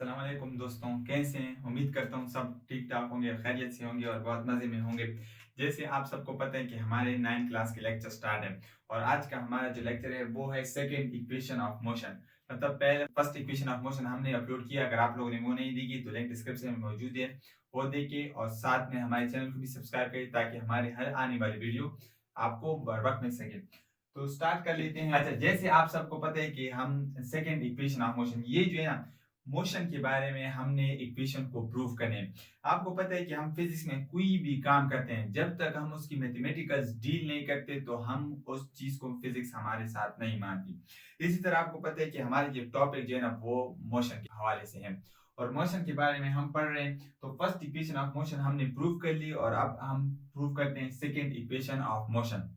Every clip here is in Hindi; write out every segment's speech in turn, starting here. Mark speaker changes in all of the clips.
Speaker 1: अस्सलाम वालेकुम दोस्तों, कैसे हैं? उम्मीद करता हूँ सब ठीक ठाक होंगे, खैरियत से होंगे और बहुत मज़े में होंगे। जैसे आप सबको पता है कि हमारे 9th क्लास के लेक्चर स्टार्ट है और आज का हमारा जो लेक्चर है वो है सेकंड इक्वेशन ऑफ मोशन। मतलब पहले फर्स्ट इक्वेशन ऑफ मोशन हमने अपलोड किया, अगर आप लोगों ने वो नहीं देखी तो लिंक डिस्क्रिप्शन में मौजूद है, वो देखिए और साथ में हमारे चैनल को भी सब्सक्राइब करिए ताकि हमारे हर आने वाली वीडियो आपको बर वक्त मिल सके। तो स्टार्ट कर लेते हैं। अच्छा, जैसे आप सबको पता है कि हम सेकंड इक्वेशन ऑफ मोशन, ये जो है ना मोशन के बारे में हमने इक्वेशन को प्रूव करने हैं। आपको पता है कि हम फिजिक्स में कोई भी काम करते हैं, जब तक हम उसकी मैथमेटिकल्स डील नहीं करते तो हम उस चीज को फिजिक्स हमारे साथ नहीं मानती। इसी तरह आपको पता है कि हमारे जो टॉपिक जो है ना वो मोशन के हवाले से है और मोशन के बारे में हम पढ़ रहे हैं। तो फर्स्ट इक्वेशन ऑफ मोशन हमने प्रूव कर ली और अब हम प्रूव करते हैं सेकेंड इक्वेशन ऑफ मोशन।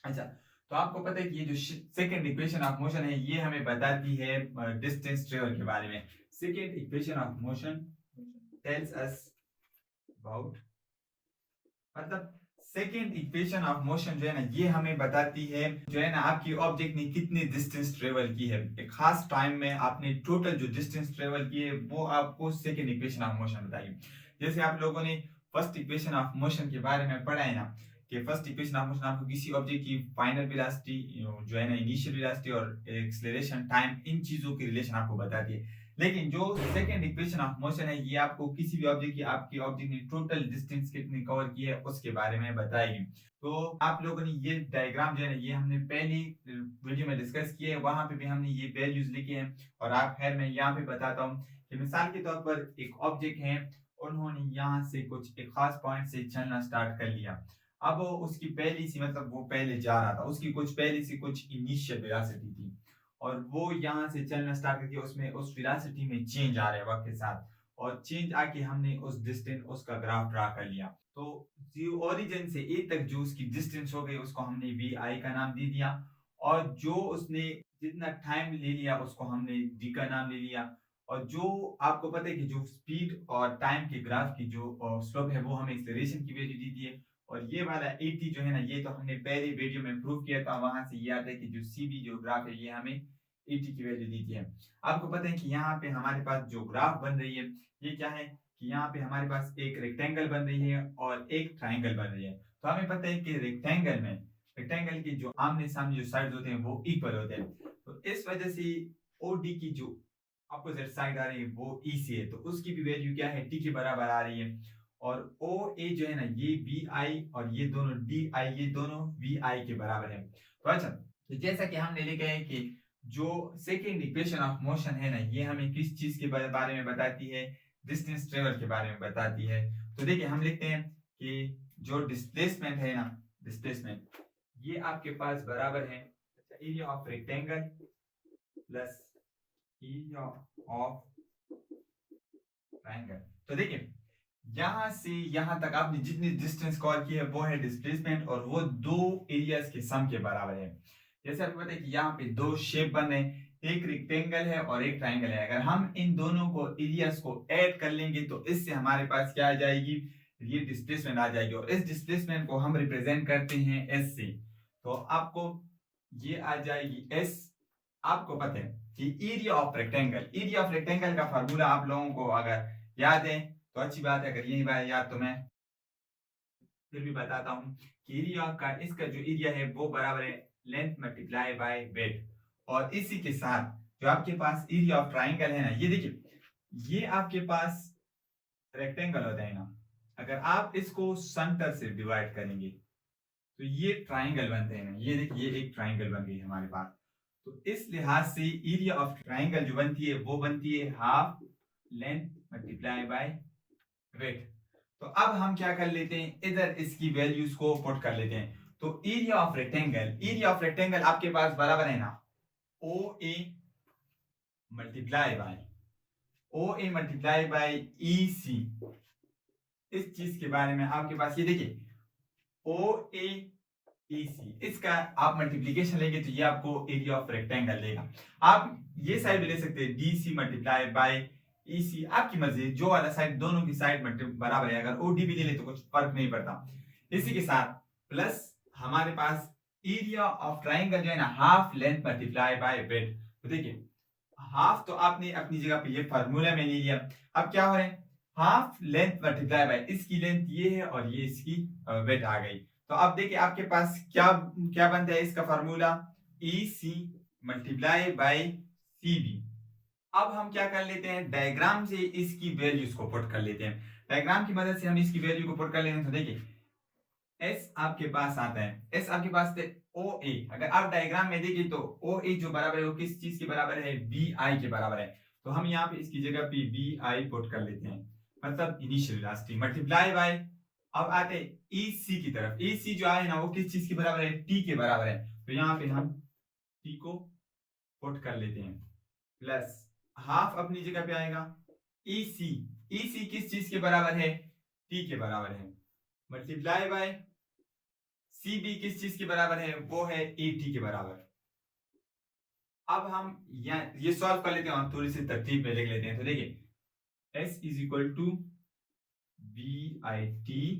Speaker 1: अच्छा, तो आपको पता है कि ये जो सेकंड इक्वेशन ऑफ मोशन है ये हमें बताती है डिस्टेंस ट्रेवल के बारे में। Second equation of motion tells us about, मतलब सेकंड इक्वेशन ऑफ मोशन जो है ना ये हमें बताती है जो है ना आपकी ऑब्जेक्ट ने कितनी डिस्टेंस ट्रेवल की है, एक खास टाइम में आपने टोटल जो डिस्टेंस ट्रेवल की है वो आपको सेकंड इक्वेशन ऑफ मोशन बताएगी। जैसे आप लोगों ने फर्स्ट इक्वेशन ऑफ मोशन के बारे में पढ़ा है ना कि फर्स्ट इक्वेशन ऑफ मोशन आपको किसी ऑब्जेक्ट की फाइनल वेलोसिटी जो है ना इनिशियल वेलोसिटी और एक्सेलरेशन टाइम इन चीजों की रिलेशन आपको बताती है। लेकिन जो सेकंड इक्वेशन ऑफ मोशन है ये आपको किसी भी ऑब्जेक्ट की आपकी ऑब्जेक्ट ने टोटल डिस्टेंस कितनी कवर की है उसके बारे में बताएगी। तो आप लोगों ने ये डायग्राम जो है ना ये हमने पहली वीडियो में डिस्कस किए है, वहां पे भी हमने ये वैल्यूज लिखे हैं और आप खैर मैं यहाँ पे बताता हूँ कि मिसाल के तौर पर एक ऑब्जेक्ट है, उन्होंने यहाँ से कुछ एक खास पॉइंट से चलना स्टार्ट कर लिया। अब वो उसकी पहली सी मतलब वो पहले जा रहा था, उसकी कुछ पहली सी कुछ इनिशियल वेलोसिटी थी और वो यहाँ से चलना स्टार्ट करके उसमें उस वेलोसिटी में चेंज आ रहा है वक्त के साथ और चेंज आके हमने उस डिस्टेंस उसका ग्राफ ड्रा कर लिया। तो ओरिजिन से ए तक जो उसकी डिस्टेंस हो गई उसको हमने वी आई का नाम दे दिया और जो उसने जितना टाइम ले लिया उसको हमने डी का नाम ले लिया। और जो आपको पता है कि जो स्पीड और टाइम के ग्राफ की जो स्लोप है वो हमें एक्सेलरेशन की वैल्यू दी थी है। और ये वाला 80 जो है ना ये तो हमने पहले वीडियो में प्रूव किया था, वहां से ये आता है कि जो सी बी जो ग्राफ है ये हमें 80 की वैल्यू दी थी है। आपको पता है कि यहाँ पे हमारे पास जो ग्राफ बन रही है ये क्या है कि यहाँ पे हमारे पास एक रेक्टेंगल बन रही है और एक ट्राइंगल बन रही है। तो हमें पता है कि रेक्टेंगल के जो आमने सामने जो साइड होते हैं वो इक्वल होते हैं। तो इस वजह से ओ डी की जो अपोजिट साइड आ रही है वो ई से है, तो उसकी भी वैल्यू क्या है टी के बराबर आ रही है। और ओ ए जो है ना ये वी आई और ये दोनों डी आई ये दोनों वी आई के बराबर है। तो अच्छा, तो जैसा कि हमने लिखा है कि जो सेकेंड इक्वेशन ऑफ मोशन है ना ये हमें किस चीज के बारे में बताती है, डिस्टेंस ट्रेवल के बारे में बताती है। तो देखिए हम लिखते हैं कि जो डिस्प्लेसमेंट है ना, डिस्प्लेसमेंट ये आपके पास बराबर है area of rectangle plus area of triangle. तो देखिए यहां से यहां तक आपने जितनी डिस्टेंस कवर की है वो है डिस्प्लेसमेंट और वो दो एरियाज के सम के बराबर है। जैसे आपको पता है कि यहाँ पे दो शेप बन रहे हैं, एक रेक्टेंगल है और एक ट्राइंगल है। अगर हम इन दोनों को एरियाज को ऐड कर लेंगे तो इससे हमारे पास क्या आ जाएगी, ये डिस्प्लेसमेंट आ जाएगी और इस डिस्प्लेसमेंट को हम रिप्रेजेंट करते हैं एस से। तो आपको ये आ जाएगी एस। आपको पता है कि एरिया ऑफ रेक्टेंगल का फार्मूला आप लोगों को अगर याद है तो अच्छी बात है, अगर यही बात याद तो मैं फिर भी बताता हूँ कि एरिया का इसका जो एरिया है वो बराबर है लेंथ मल्टीप्लाई बाय ब्रेड्थ। और इसी के साथ जो आपके पास एरिया ऑफ ट्राइंगल है ना ये देखिए ये आपके पास रेक्टेंगल होता है ना, अगर आप इसको सेंटर से डिवाइड करेंगे तो ये ट्राइंगल बनते हैं ना, ये देखिए ये एक ट्राइंगल बन गई हमारे पास। तो इस लिहाज से एरिया ऑफ ट्राइंगल जो बनती है वो बनती है half length multiply by breadth. तो अब हम क्या कर लेते हैं, इधर इसकी वैल्यूज को पुट कर लेते हैं। तो एरिया ऑफ रेक्टेंगल आपके पास बराबर है ना ओ ए मल्टीप्लाई बाय ई सी। इस चीज के बारे में आपके पास ये देखिए ओ ए ई सी, इसका आप मल्टीप्लीकेशन लेंगे तो ये आपको एरिया ऑफ रेक्टेंगल देगा। आप ये साइड भी ले सकते हैं डी सी मल्टीप्लाई बाय ई सी, आपकी मर्जी, जो वाला साइड दोनों की साइड बराबर है, अगर ओडी भी ले ले तो कुछ फर्क नहीं पड़ता। इसी के साथ प्लस हमारे पास एरिया ऑफ ट्राइंगल जो है ना half length multiply by breadth. तो देखिए हाफ तो आपने अपनी जगह पे ये फार्मूला में ले लिया। अब क्या हो रहा है, हाफ लेंथ मल्टीप्लाई बाय इसकी लेंथ ये है और ये इसकी वेट आ गई। तो अब देखिए आपके पास क्या क्या बनता है इसका formula, E C multiply by C B. अब हम क्या कर लेते हैं, डायग्राम से इसकी वैल्यूज को पुट कर लेते हैं। डायग्राम की मदद से हम इसकी वैल्यू को पुट कर लेते हैं। तो देखिए एस आपके पास आता है, एस आपके पास थे ओ ए। अगर आप डायग्राम में देखिए तो ओ ए जो बराबर है वो किस चीज के बराबर है, बी आई के बराबर है। तो हम यहाँ पे इसकी जगह पे बी आई पुट कर लेते हैं, मतलब इनिशियल वेलोसिटी मल्टीप्लाई बाय, अब आते ई सी की तरफ। ई सी जो है ना वो किस चीज के बराबर है, टी के बराबर है। तो यहाँ पे हम टी को पुट कर लेते हैं, प्लस हाफ अपनी जगह पे आएगा, ई सी, ई सी किस चीज के बराबर है, टी के बराबर है, मल्टीप्लाई बाय सी बी किस चीज के बराबर है, वो है ए टी के बराबर। अब हम ये सॉल्व कर लेते हैं और थोड़ी सी तरतीब में लिख लेते हैं। तो देखिए S is equal to B I T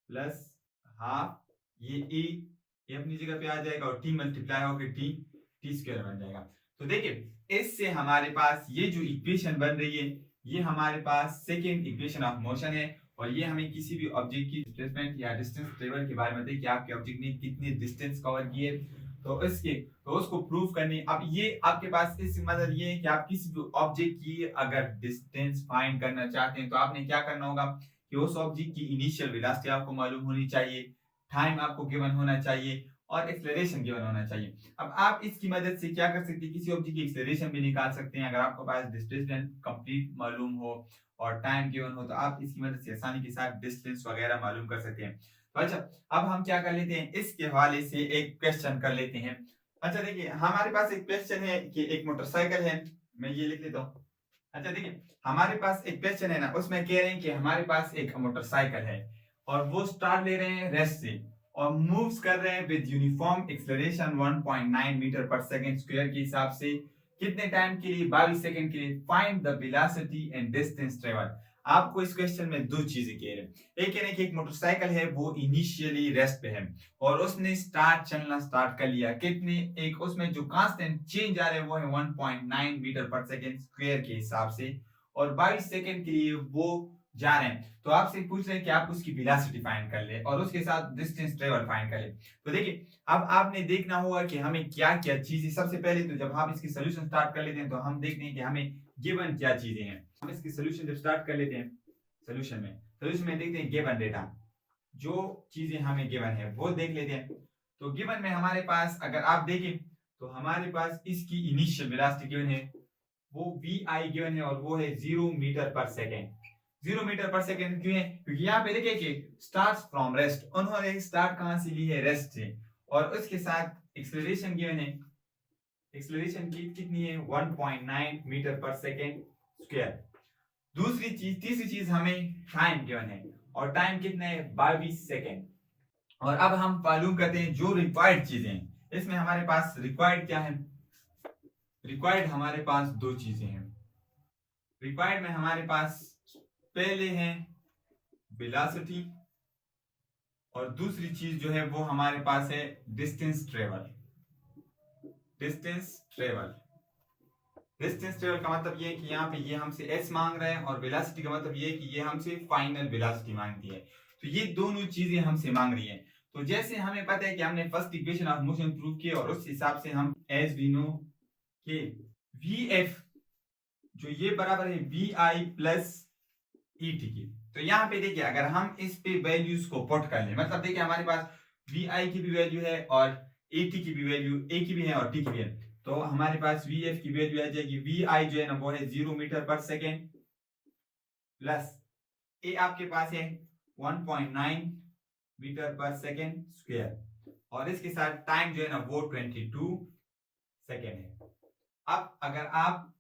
Speaker 1: plus half ये ये अपनी जगह पे आ जाएगा और टी मल्टीप्लाई होकर टी स्क्वायर बन जाएगा। तो देखिए इससे हमारे पास ये जो इक्वेशन बन रही है ये हमारे पास सेकेंड इक्वेशन ऑफ मोशन है। और ये हमें किसी भी ऑब्जेक्ट की डिस्प्लेसमेंट या डिस्टेंस ट्रेवल के बारे में बताइए कि आपके ऑब्जेक्ट ने कितनी डिस्टेंस कवर की है, तो उसको प्रूव करनी। अब ये आपके पास इस मतलब ये है कि आप किसी भी ऑब्जेक्ट की अगर डिस्टेंस फाइंड करना चाहते हैं तो आपने क्या करना होगा कि उस ऑब्जेक्ट की इनिशियल वेलोसिटी आपको मालूम होनी चाहिए, टाइम आपको गिवन होना चाहिए और एक्सेलरेशन गिवन होना चाहिए। अब आप इसकी मदद से क्या कर सकते हैं, किसी ऑब्जेक्ट की एक्सेलरेशन भी निकाल सकते हैं। अगर आपके पास डिस्प्लेसमेंट कंप्लीट मालूम हो और टाइम गिवन हो तो आप इसकी मदद से आसानी के साथ डिस्टेंस वगैरह मालूम कर सकते हैं। तो अच्छा अब हम क्या कर लेते हैं, इसके हवाले से एक क्वेश्चन कर लेते हैं। अच्छा देखिए हमारे पास एक क्वेश्चन है कि एक मोटरसाइकिल है, मैं ये लिख लेता हूँ। अच्छा देखिए हमारे पास एक क्वेश्चन है ना, उसमें कह रहे हैं कि हमारे पास एक मोटरसाइकिल है और वो स्टार्ट ले रहे हैं रेस्ट से और मूव्स कर रहे हैं विद यूनिफॉर्म एक्सेलरेशन 1.9 मीटर पर सेकंड स्क्वायर के हिसाब से कितने टाइम के लिए, 22 सेकंड के लिए। Find the velocity and distance travel. आपको इस क्वेश्चन में दो चीजें कह रहे हैं, एक कह रहे हैं कि एक मोटरसाइकिल है वो इनिशियली रेस्ट पे है और उसने चलना स्टार्ट कर लिया, कितने एक उसमें जो कांस्टेंट चेंज आ रहे हैं वो है 1.9 मीटर पर सेकंड स्क्वायर के हिसाब से और 22 सेकंड के लिए वो जा रहे हैं। तो आपसे पूछ रहे हैं कि आप उसकी वेलोसिटी फाइंड कर ले और उसके साथ डिस्टेंस ट्रेवल फाइंड कर ले। तो देखिए अब आपने देखना होगा कि हमें क्या क्या चीजें, सबसे पहले तो जब हम इसकी सोल्यूशन स्टार्ट कर लेते हैं तो हम देखते हैं कि हमें गिवन क्या चीजें हैं। हम इसकी सोल्यूशन जब स्टार्ट कर लेते हैं, सोल्यूशन में देखते हैं गिवन डेटा, जो चीजें हमें गिवन है वो देख लेते हैं। तो गिवन में हमारे पास अगर आप देखें तो हमारे पास इसकी इनिशियल वेलोसिटी गिवन है, वो वी आई गिवन है और वो है 0 metre per second. 0 metre per second क्यों है, क्योंकि यहाँ पे देखिए कि स्टार्ट्स फ्रॉम रेस्ट, उन्होंने स्टार्ट कहां से ली है, रेस्ट से। और उसके साथ एक्सेलरेशन गिवन है, एक्सेलरेशन की कितनी है 1.9 मीटर पर सेकेंड स्क्वायर। तीसरी चीज हमें टाइम गिवन है और टाइम कितना है 22 सेकेंड। और अब हम मालूम करते हैं जो रिक्वायर्ड चीजें हैं। इसमें हमारे पास रिक्वायर्ड क्या है, रिक्वायर्ड हमारे पास दो चीजें हैं। रिक्वायर्ड में हमारे पास पहले है वेलोसिटी और दूसरी चीज जो है वो हमारे पास है डिस्टेंस ट्रेवल। डिस्टेंस ट्रेवल का मतलब ये है कि यहाँ पे ये हमसे s मांग रहे हैं और वेलोसिटी का मतलब ये है कि ये हमसे फाइनल वेलोसिटी मांगती है। तो ये दोनों चीजें हमसे मांग रही है। तो जैसे हमें पता है कि हमने first equation of motion prove किया और उस हिसाब से हम एज वी नो के vf जो ये बराबर है vi प्लस et की। तो यहाँ पे देखिए अगर हम इस पे वैल्यूज को पुट कर लें, मतलब देखिए हमारे पास vi की भी वैल्यू है और et की भी वैल्यू, a की भी है और t की भी है। तो हमारे पास vf की वैल्यू आ जाएगी, vi जो है ना वो है 0 metre per second plus a आपके पास है 1.9 मीटर पर सेकेंड स्क्वायर और इसके साथ टाइम जो है ना वो 22 सेकेंड है। अब अगर आप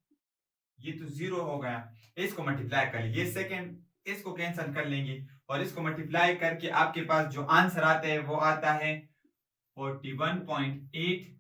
Speaker 1: ये तो 0 हो गया, इसको मल्टीप्लाई कर लीजिए, ये सेकेंड इसको कैंसिल कर लेंगे और इसको मल्टीप्लाई करके आपके पास जो आंसर आता है वो आता है 41.8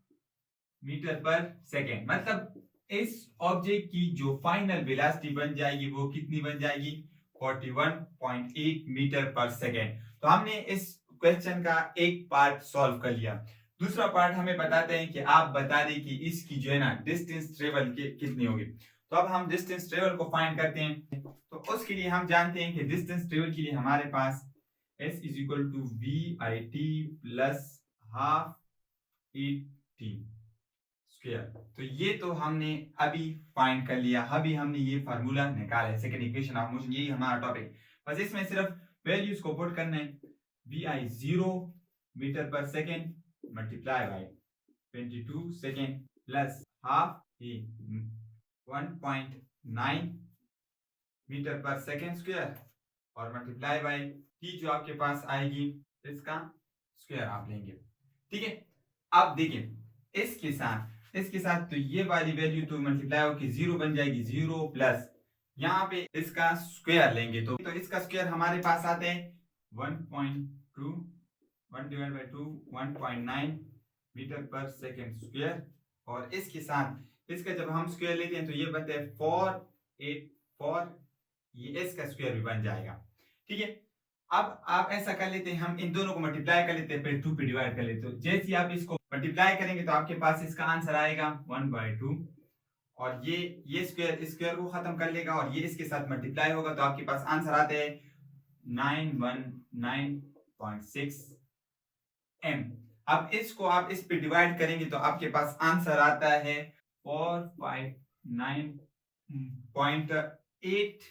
Speaker 1: मीटर पर सेकेंड। मतलब इस ऑब्जेक्ट की जो फाइनल वेलोसिटी बन जाएगी वो कितनी बन जाएगी, 41.8 मीटर पर सेकेंड। तो हमने इस क्वेश्चन का एक पार्ट सॉल्व कर लिया। दूसरा पार्ट हमें बताते हैं कि आप बता दें कि इसकी जो है ना डिस्टेंस ट्रेवल के कितनी होगी। तो अब हम डिस्टेंस ट्रेवल को फाइंड करते हैं। तो उसके लिए हम जानते हैं कि डिस्टेंस ट्रेवल के लिए हमारे पास s is equal to V I T plus half E T square. तो ये तो हमने अभी फाइंड कर लिया, अभी हमने ये फार्मूला निकाला है, सेकंड इक्वेशन ऑफ मोशन, यही हमारा टॉपिक। बस इसमें सिर्फ वैल्यूज को पुट करना है। V I 0 metre per second multiply by 22 second plus half ही 1.9 मीटर पर सेकेंड स्क्वायर और मल्टीप्लाई बाय टी जो आपके पास आएगी इसका स्क्वायर आप लेंगे। ठीक है, अब देखिए इसके साथ तो ये वाली वैल्यू तो मल्टीप्लाई होकर 0 बन जाएगी, 0 प्लस यहाँ पे इसका स्क्वायर लेंगे तो इसका स्क्वायर हमारे पास आते हैं 1.2 1 divide by 2 1.9 metre per second square. और इसके साथ इसका जब हम स्क्वायर लेते हैं तो ये बनता है 484, ये इसका स्क्वायर भी बन जाएगा। ठीक है, अब आप ऐसा कर लेते हैं, हम इन दोनों को मल्टीप्लाई कर लेते हैं, फिर 2 पे डिवाइड कर लेते हैं। तो जैसे आप इसको मल्टीप्लाई करेंगे तो आपके पास इसका आंसर आएगा 1/2 और ये स्क्वायर को खत्म कर लेगा और ये इसके साथ मल्टीप्लाई होगा तो आपके पास आंसर आते हैं 919.6 m। अब इसको आप इस पे डिवाइड करेंगे तो आपके पास आंसर आता है 459.8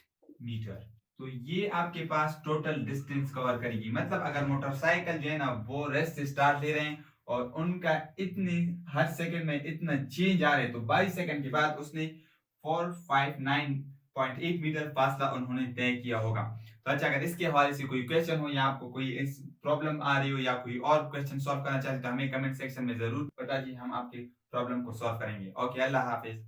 Speaker 1: मीटर। तो ये आपके पास टोटल डिस्टेंस कवर करेगी। मतलब अगर मोटरसाइकिल जो है ना वो रेस्ट से स्टार्ट ले रहे हैं और उनका इतने हर सेकंड में इतना चेंज आ रहे हैं तो 22 सेकंड के बाद उसने 459.8 मीटर फासला उन्होंने तय किया होगा। तो अच्छा, अगर इसके हवाले से कोई क्वेश्चन हो या आपको कोई इस प्रॉब्लम आ रही हो या कोई और क्वेश्चन सॉल्व करना चाहते तो हमें कमेंट सेक्शन में जरूर बता दीजिए, हम आपके प्रॉब्लम को सॉल्व करेंगे। ओके, अल्लाह हाफिज।